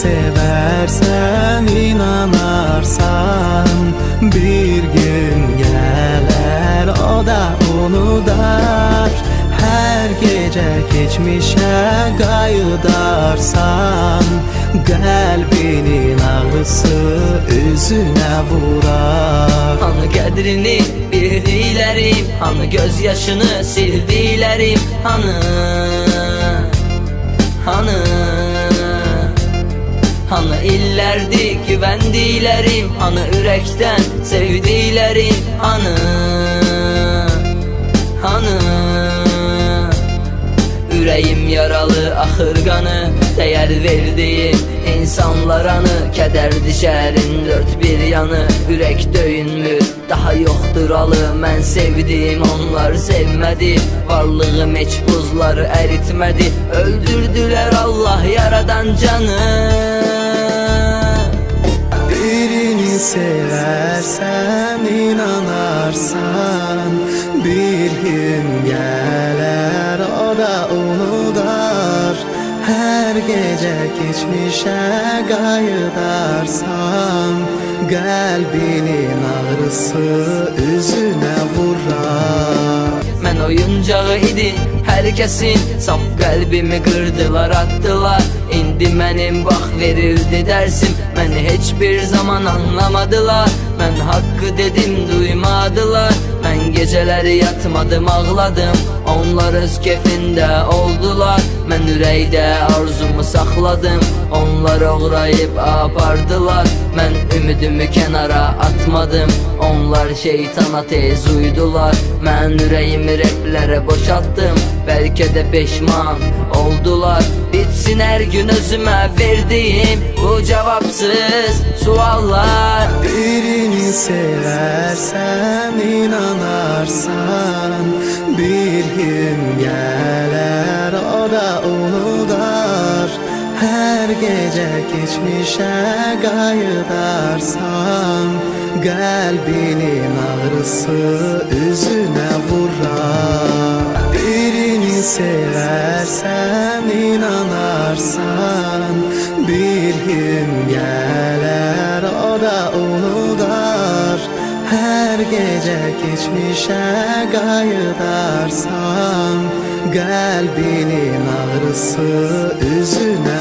seversen, inanarsan, bir gün gelir o da unutar. Her gece geçmişe qayıdarsan, kalbinin ağrısı üzüne vurar. Hanı qədrini bildilərim, hanı göz yaşını sildilərim, hanı Hanı illərdi güvəndilərim, hanı ürəkdən sevdilərim, hanı Ürəyim yaralı, axır qanı, dəyər verdiyim insanlar anı. Kədər dişərin dört bir yanı, ürək döyünmür, daha yoxdur alı. Mən sevdim, onlar sevmədi, varlığım heç buzları əritmədi. Öldürdülər Allah yaradan canı. Birini seversen, inanarsan, bir gün gelir o da unutar. Her gece geçmişe qayıdarsan, kalbinin ağrısı üzüne vurar. Mən oyuncağı idi hər kəsin, saf qəlbimi qırdılar, atdılar. İndi mənim bax verildi dərsim, məni heç bir zaman anlamadılar. Mən haqqı dedim, duymadılar. Mən gecələri yatmadım, ağladım, onlar öz kefində oldular. Mən ürəkdə arzumu saxladım, onlar oğrayıb apardılar. Mən ümidimi kənara atmadım, onlar şeytana tez uydular. Mən ürəyimi replərə boşaltdım, bəlkə də peşman oldular. Bitsin hər gün özümə verdiyim bu cavabsız suallar. Birini seversen, inanarsan, bir gün gelir o da unutar. Her gece geçmişe qayıdarsan, kalbinin ağrısı üzüne vurar. Birini seversen, inanarsan, bir gün gelir o da unutar. Her gece geçmişe qayıdarsan, kalbinin ağrısı üzüne